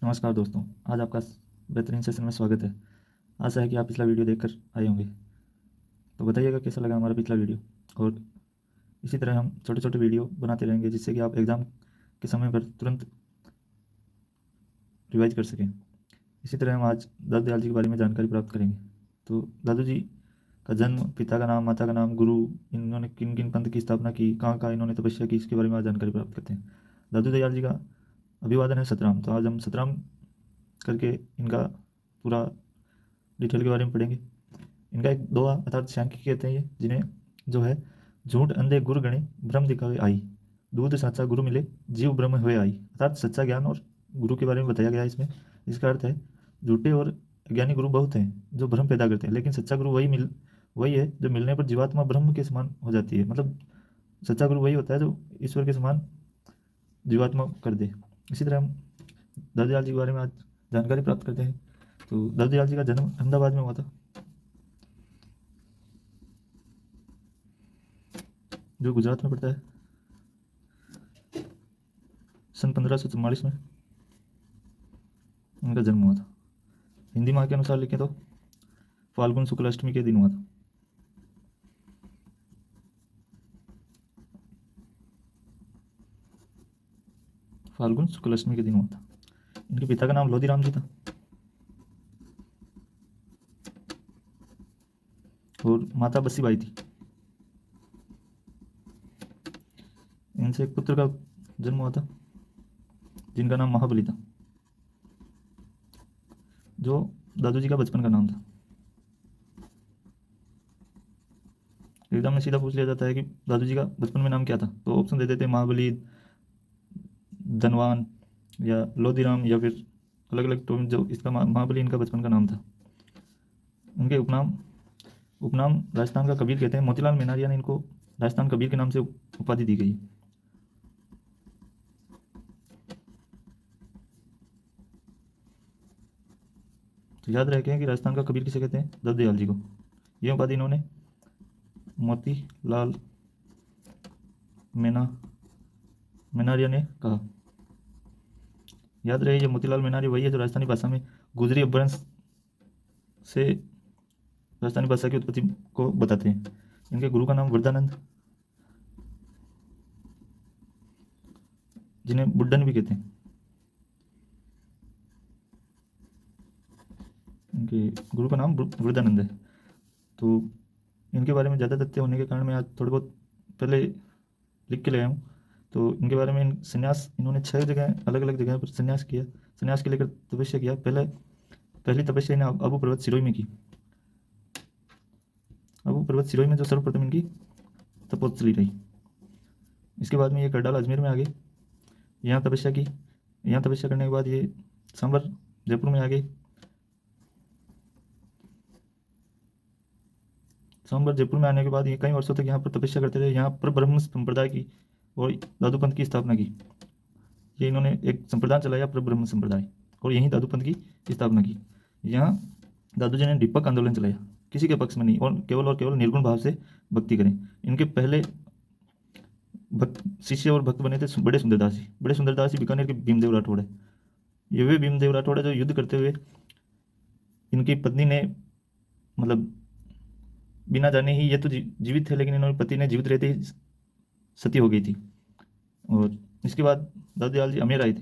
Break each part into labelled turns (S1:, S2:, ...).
S1: नमस्कार दोस्तों, आज आपका बेहतरीन सेशन में स्वागत है। आशा है कि आप पिछला वीडियो देखकर आए होंगे। तो बताइएगा कैसा लगा हमारा पिछला वीडियो। और इसी तरह हम छोटे छोटे वीडियो बनाते रहेंगे जिससे कि आप एग्ज़ाम के समय पर तुरंत रिवाइज कर सकें। इसी तरह हम आज दादू दयाल जी के बारे में जानकारी प्राप्त करेंगे। तो दादू जी का जन्म, पिता का नाम, माता का नाम, गुरु, इन्होंने किन किन पंथ की स्थापना की, कहाँ कहाँ इन्होंने तपस्या की, इसके बारे में आज जानकारी प्राप्त करते हैं। दादू दयाल जी का अभिवादन है सतराम। तो आज हम सतराम करके इनका पूरा डिटेल के बारे में पढ़ेंगे। इनका एक दोहा अर्थात सांख्यिकी कहते हैं ये, जिन्हें जो है झूठ अंधे गुरु गणे ब्रह्म दिखावे आई, दूध साचा गुरु मिले जीव ब्रह्म हुए आई। अर्थात सच्चा ज्ञान और गुरु के बारे में बताया गया है इसमें। इसका अर्थ है झूठे और अज्ञानी गुरु बहुत हैं जो भ्रम पैदा करते हैं, लेकिन सच्चा गुरु वही है जो मिलने पर जीवात्मा ब्रह्म के समान हो जाती है। मतलब सच्चा गुरु वही होता है जो ईश्वर के समान जीवात्मा कर दे। इसी तरह हम दयाल जी के बारे में आज जानकारी प्राप्त करते हैं। तो दयाल जी का जन्म अहमदाबाद में हुआ था, जो गुजरात में पड़ता है। सन 1544 में उनका जन्म हुआ था। हिंदी माह के अनुसार लिखें तो फाल्गुन शुक्ल अष्टमी के दिन हुआ था। फाल्गुन शुक्ल अष्टमी के दिन हुआ था। इनके पिता का नाम लोधीराम जी था और माता बसीबाई थी। इनसे एक पुत्र का जन्म हुआ था जिनका नाम महाबली था, जो दादू जी का बचपन का नाम था। एग्जाम में सीधा पूछ लिया जाता है कि दादू जी का बचपन में नाम क्या था, तो ऑप्शन दे देते हैं महाबली, धनवान या लोधीराम, या फिर अलग अलग। तो जो इसका महाबली इनका बचपन का नाम था। उनके उपनाम राजस्थान का कबीर कहते हैं। मोतीलाल मेनारिया ने इनको राजस्थान कबीर के नाम से उपाधि दी गई। तो याद रखें कि राजस्थान का कबीर किसे कहते हैं, दादू दयाल जी को। ये उपाधि इन्होंने मोतीलाल मेनारिया ने कहा। याद रहे ये मोतीलाल मेनारिया वही है जो राजस्थानी भाषा में गुजरी अपभ्रंश से राजस्थानी भाषा की उत्पत्ति को बताते हैं। इनके गुरु का नाम वरदानंद, जिन्हें बुड्ढन भी कहते हैं। इनके गुरु का नाम वरदानंद है। तो इनके बारे में ज़्यादा तथ्य होने के कारण मैं आज थोड़े बहुत पहले लिख के ले आया हूँ। तो इनके बारे में संन्यास इन्होंने 6 जगह अलग अलग जगह पर संन्यास किया, संन्यास के लेकर तपस्या किया। पहली तपस्या इन्हें अबू पर्वत सिरोही में की। अबू पर्वत सिरोही में जो सर्वप्रथम इनकी तपोस्थली रही। इसके बाद में ये करडाल अजमेर में आ गए, यहाँ तपस्या की। यहाँ तपस्या करने के बाद ये सांबर जयपुर में आ गए। सांबर जयपुर में आने के बाद ये कई वर्षों तक यहाँ पर तपस्या करते रहे। यहाँ पर ब्रह्म संप्रदाय की और दादू पंथ की स्थापना की। ये इन्होंने एक संप्रदाय चलाया, पर ब्रह्म संप्रदाय, और यहीं दादू पंथ की स्थापना की। यहाँ दादू जी ने दीपक आंदोलन चलाया, किसी के पक्ष में नहीं, और केवल निर्गुण भाव से भक्ति करें। इनके पहले शिष्य और भक्त बने थे बड़े सुंदरदास जी बीकानेर के भीमदेव राठौड़ है। ये वे भीमदेव राठौड़ है जो युद्ध करते हुए इनकी पत्नी ने, मतलब बिना जाने ही, ये तो जीवित थे लेकिन इन्होंने पति ने जीवित रहते ही सती हो गई थी। और इसके बाद दादू दयाल जी अमेर आए थे।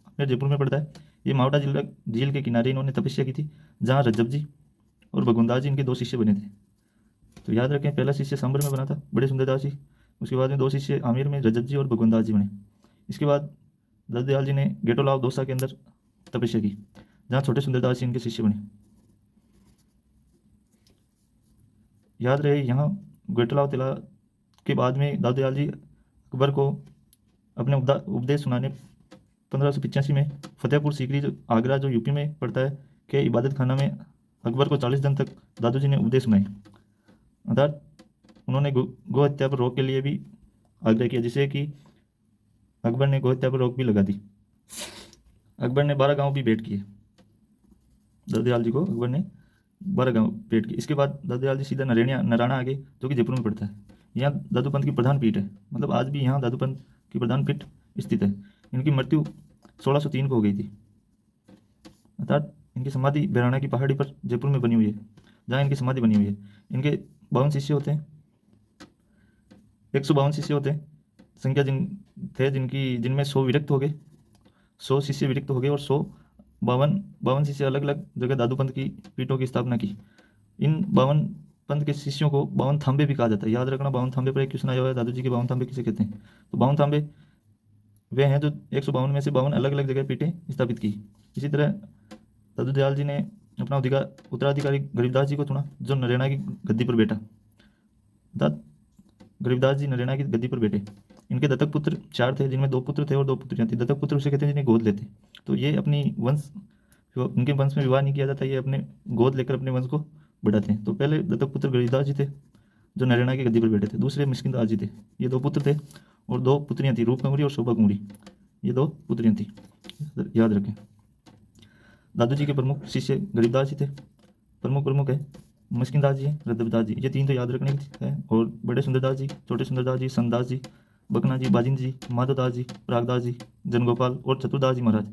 S1: अमेर जयपुर में पड़ता है। ये मावटा झील के किनारे इन्होंने तपस्या की थी, जहाँ रज्जब जी और भगवंदास जी इनके 2 शिष्य बने थे। तो याद रखें, पहला शिष्य सांबर में बना था बड़े सुंदरदास जी, उसके बाद में 2 शिष्य आमेर में रजत जी और भगवंदास जी बने। इसके बाद दादू दयाल जी ने गेटोलाव दौसा के अंदर तपस्या की, जहाँ छोटे सुंदरदास जी इनके शिष्य बने। याद रहे, यहाँ गेटोलाव तिला के बाद में दादू दयाल जी अकबर को अपने उपदेश सुनाने 1585 में फतेहपुर सीकरी, जो आगरा, जो यूपी में पड़ता है, के इबादत खाना में अकबर को 40 दिन तक दादू जी ने उपदेश सुनाए। अर्थात उन्होंने गो हत्या पर रोक के लिए भी आग्रह किया, जिससे कि अकबर ने गो हत्या पर रोक भी लगा दी। अकबर ने 12 गांव भी भेंट किए दादू दयाल जी को। अकबर ने 12 गांव भेंट किए। इसके बाद दादू दयाल जी सीधा नराना आ गए, जो कि जयपुर में पड़ता है। यहाँ दादू पंथ की प्रधान पीठ है, मतलब आज भी यहाँ दादू पंथ की प्रधान पीठ स्थित है। इनकी मृत्यु 1603 को हो गई थी। अर्थात इनकी समाधि बैराणा की पहाड़ी पर जयपुर में बनी हुई है, जहाँ इनकी समाधि बनी हुई है। इनके 52 शिष्य होते हैं, 152 शिष्य होते हैं, संख्या जिनमें 100 विरक्त हो गए, 100 शिष्य विरक्त हो गए, और 152 शिष्य अलग अलग जगह दादू पंथ की पीठों की स्थापना की। इन 52 पंथ के शिष्यों को 52 थांबे भी कहा जाता है। याद रखना, 52 थांबे पर एक क्वेश्चन आया हुआ है, दादू जी के 52 थांबे किसे कहते हैं? तो 52 थांबे वे हैं जो 152 में से 52 अलग अलग जगह पीठें स्थापित की। इसी तरह दादू दयाल जी ने अपना उत्तराधिकारी गरीबदास जी को चुना, जो नरेना की गद्दी पर बैठा। गरीबदास जी नरेना की गद्दी पर बैठे। इनके दत्तक पुत्र 4 थे, जिनमें 2 पुत्र थे और 2 पुत्रियां थी। दत्तक पुत्र उसे कहते हैं जिन्हें गोद लेते। तो ये अपनी उनके वंश में विवाह नहीं किया जाता, ये अपने गोद लेकर अपने वंश को बढ़ाते हैं। तो पहले दत्तक पुत्र गरीबदास जी थे, जो नरेना की गद्दी पर बैठे थे। दूसरे मिस्किनदास जी थे, ये 2 पुत्र थे और 2 पुत्रियां थी, रूप कुंवरी और शोभा कुंवरी, ये 2 पुत्रियां थी, याद रखें। दादू जी के प्रमुख शिष्य गरीबदास जी थे, प्रमुख है मिस्किनदास जी हैं, रद्दबदास जी, ये 3 तो याद रखने है। और बड़े सुंदरदास जी, छोटे सुंदरदास जी, संतदास जी, बकना जी, बाजिंद जी, माधवदास जी, प्रागदास जी, जनगोपाल और चतुरदास जी महाराज।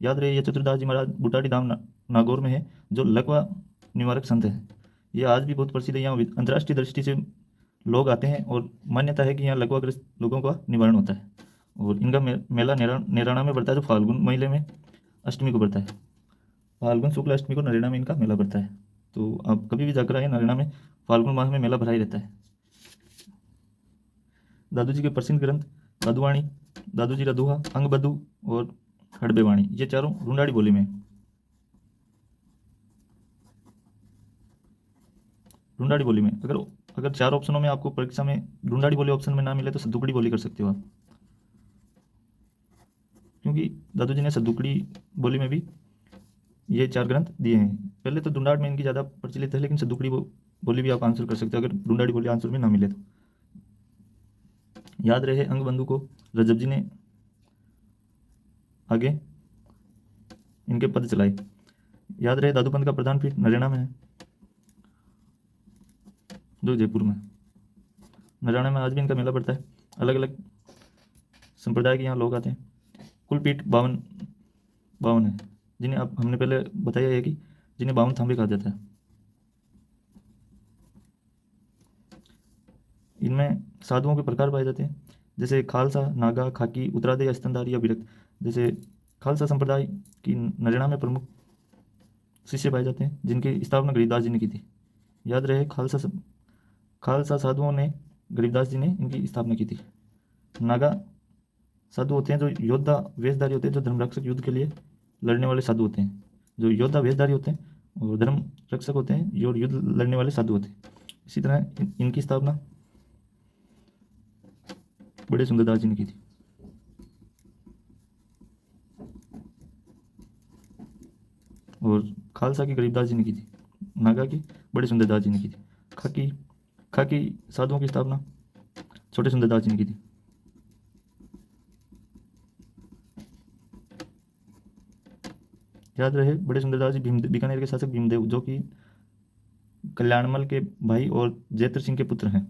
S1: याद रहे, ये चतुरदास जी महाराज बुटाटी धाम नागौर में है, जो लकवा निवारक संत है। ये आज भी बहुत प्रसिद्ध है, यहाँ अंतर्राष्ट्रीय दृष्टि से लोग आते हैं और मान्यता है कि यहाँ लकवाग्रस्त लोगों का निवारण होता है। और इनका मेला नैराना में पड़ता है, जो फाल्गुन महीने में अष्टमी को पड़ता है। फाल्गुन शुक्ल अष्टमी को नरेना में इनका मेला पड़ता है। तो आप कभी भी जाकर आए, नरेना में फाल्गुन माह में मेला भरा ही रहता है। दादू जी के प्रसिद्ध ग्रंथ दादूवाणी, दादू जी रदुहा, अंगबधु और हड़बेवाणी, ये चारों ढूंढाड़ी बोली में। ढूंढाड़ी बोली में अगर 4 ऑप्शनों में आपको परीक्षा में ढूंढाड़ी बोली ऑप्शन में ना मिले तो सद्दुकड़ी बोली कर सकते हो आप, क्योंकि दादू जी ने सद्दुकड़ी बोली में भी ये 4 ग्रंथ दिए हैं। पहले तो ढूंढाड़ में इनकी ज़्यादा प्रचलित है, लेकिन सद्दुकड़ी बोली भी आप आंसर कर सकते हो अगर ढूंढाड़ी बोली आंसर में ना मिले तो। याद रहे, अंगबंधु को रजब जी ने आगे इनके पद चलाए। याद रहे, दादूपंथ का प्रधान पीठ नरेना में है, जो जयपुर में। नरेना में आज भी इनका मेला पड़ता है, अलग अलग संप्रदाय के यहाँ लोग आते हैं। कुल पीठ 52 है, जिन्हें अब हमने पहले बताया है कि जिन्हें 52 थांबे कहा जाता है। इनमें साधुओं के प्रकार पाए जाते हैं, जैसे खालसा, नागा, खाकी, उत्तरादय या स्तनधारी या विरक्त। जैसे खालसा संप्रदाय की नरेना में प्रमुख शिष्य पाए जाते हैं, जिनकी स्थापना गरीबदास जी ने की थी। याद रहे, खालसा साधुओं ने गरीबदास जी ने इनकी स्थापना की थी। नागा साधु होते हैं जो योद्धा वेशधारी होते हैं, जो धर्म रक्षक युद्ध के लिए लड़ने वाले साधु होते हैं। जो योद्धा वेशधारी होते हैं और धर्म रक्षक होते हैं, और युद्ध लड़ने वाले साधु होते हैं। इसी तरह इनकी स्थापना बड़े सुंदरदास जी ने की थी। और खालसा की गरीबदास जी ने की थी, नागा की बड़े सुंदरदास जी ने की थी। खाकी साधुओं की स्थापना छोटे सुंदरदास जी ने की थी। याद रहे, बड़े सुंदरदास जी बीकानेर के शासक भीमदेव, जो कि कल्याणमल के भाई और जैत्र सिंह के पुत्र हैं।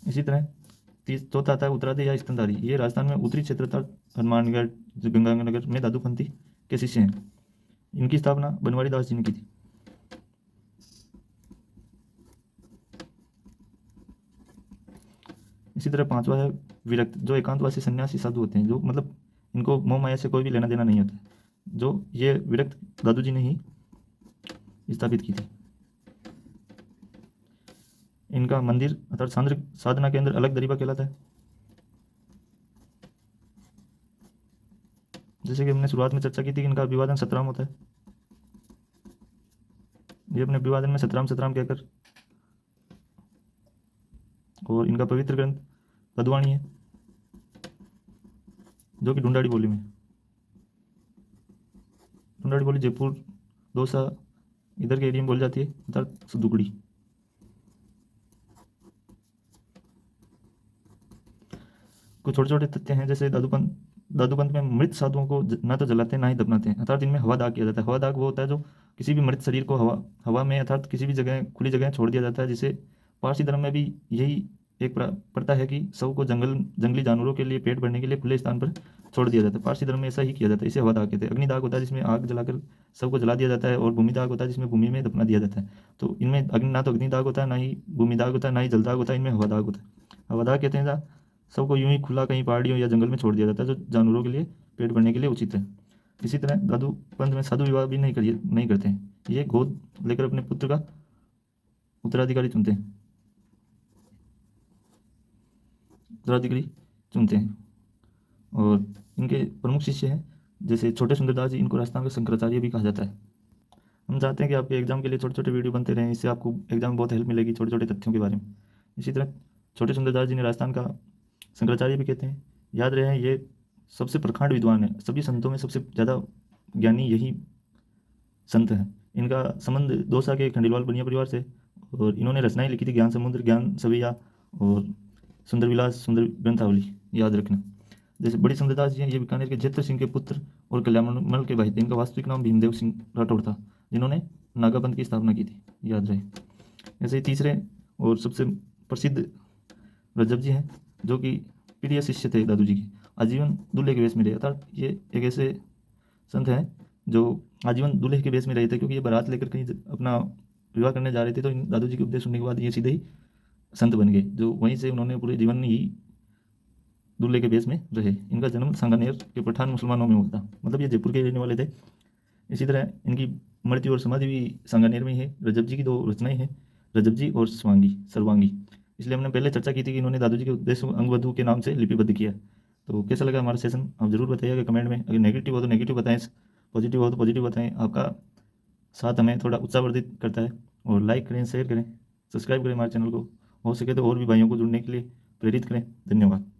S1: इसी तरह चौथा आता है उत्तरादय या स्तनधारी। ये राजस्थान में उत्तरी क्षेत्र था, हनुमानगढ़, गंगानगर में दादूपंथी के शिष्य हैं। इनकी स्थापना बनवारी दास जी ने की थी। इसी तरह 5वां है विरक्त, जो एकांतवासी सन्यासी साधु होते हैं, जो मतलब इनको मोह माया से कोई भी लेना देना नहीं होता, जो ये विरक्त दादू जी ने ही स्थापित की थी। इनका मंदिर अर्थात साधना के अंदर अलग दरीबा कहलाता है। जैसे कि हमने शुरुआत में चर्चा की थी कि इनका अभिवादन सतराम होता है। ये अपने अभिवादन में सतराम सतराम कहकर, और इनका पवित्र ग्रंथ पदवाणी है, जो कि ढूंढाड़ी बोली में। ढूंढाड़ी बोली जयपुर, दौसा इधर के एरिया में बोली जाती है, अर्थात सद्दुकड़ी। कुछ छोटे छोटे तथ्य हैं, जैसे दादूपंथ में मृत साधुओं को ना तो जलाते हैं ना ही दफनाते हैं, अर्थात इनमें हवा दाग किया जाता है। हवा दाग वो होता है जो किसी भी मृत शरीर को हवा में अर्थात किसी भी जगह खुली जगह छोड़ दिया जाता है। जिसे पारसी धर्म में भी यही एक प्रथा है कि शव को जंगली जानवरों के लिए पेट भरने के लिए खुले स्थान पर छोड़ दिया जाता है। पारसी धर्म में ऐसा ही किया जाता है, इसे हवादाह कहते हैं। अग्निदाह होता है जिसमें आग जलाकर सबको जला दिया जाता है, और भूमिदाह होता है जिसमें भूमि में दफना दिया जाता है। तो इनमें ना तो अग्निदाह होता है, ना ही भूमिदाह होता है, ना ही जलदाह होता है, इनमें हवादाह होता है। हवादाह कहते हैं जहाँ सबको यूं ही खुला कहीं पहाड़ियों या जंगल में छोड़ दिया जाता है, जो जानवरों के लिए पेट भरने के लिए उचित है। इसी तरह दादू पंथ में साधु विवाह भी नहीं करते हैं। ये गोद लेकर अपने पुत्र का उत्तराधिकारी चुनते हैं और इनके प्रमुख शिष्य हैं जैसे छोटे सुंदरदास जी, इनको राजस्थान का शंकराचार्य भी कहा जाता है। हम चाहते हैं कि आपके एग्जाम के लिए छोटे छोटे वीडियो बनते रहें, इससे आपको एग्जाम में बहुत हेल्प मिलेगी छोटे छोटे तथ्यों के बारे में। इसी तरह छोटे सुंदरदास जी ने राजस्थान का शंकराचार्य भी कहते हैं। याद रहे ये सबसे प्रखंड विद्वान है, सभी संतों में सबसे ज़्यादा ज्ञानी यही संत हैं। इनका संबंध दौसा के खंडेलवाल बनिया परिवार से, और इन्होंने रचनाएं लिखी थी ज्ञान समुद्र, ज्ञान सवैया और सुंदर विलास, सुंदर ग्रंथावली, याद रखना। जैसे बड़ी सुंदरदास जी हैं, ये बीकानेर के जेत्र सिंह के पुत्र और कल्याणमल के भाई थे। इनका वास्तविक नाम भीमदेव सिंह राठौड़ था, जिन्होंने नागापंथ की स्थापना की थी, याद रहे। ऐसे ही तीसरे और सबसे प्रसिद्ध रज्जब जी हैं, जो कि प्रिय शिष्य थे दादू जी के। आजीवन दूल्हे के वेश में रहे, अर्थात ये एक ऐसे संत हैं जो आजीवन दूल्हे के वेश में रहे थे, क्योंकि ये बारात लेकर कहीं अपना विवाह करने जा रहे थे। तो इन दादू जी के उपदेश सुनने के बाद ये सीधे ही संत बन गए, जो वहीं से उन्होंने पूरे जीवन ही दूल्हे के वेश में रहे। इनका जन्म सांगानेर के पठान मुसलमानों में हुआ था, मतलब ये जयपुर के रहने वाले थे। इसी तरह इनकी मृत्यु और समाधि भी सांगानेर में ही है। रजब जी की दो रचनाएं हैं, रजब जी और सर्वांगी। इसलिए हमने पहले चर्चा की थी कि इन्होंने दादू जी के उपदेश अंगवधु के नाम से लिपिबद्ध किया। तो कैसा लगा हमारा सेशन, आप जरूर बताइएगा कमेंट में। अगर नेगेटिव हो तो नेगेटिव बताएं, पॉजिटिव हो तो पॉजिटिव बताएं। आपका साथ हमें थोड़ा उत्साहवर्धित करता है। और लाइक करें, शेयर करें, सब्सक्राइब करें हमारे चैनल को। हो सके तो और भी भाइयों को जुड़ने के लिए प्रेरित करें। धन्यवाद।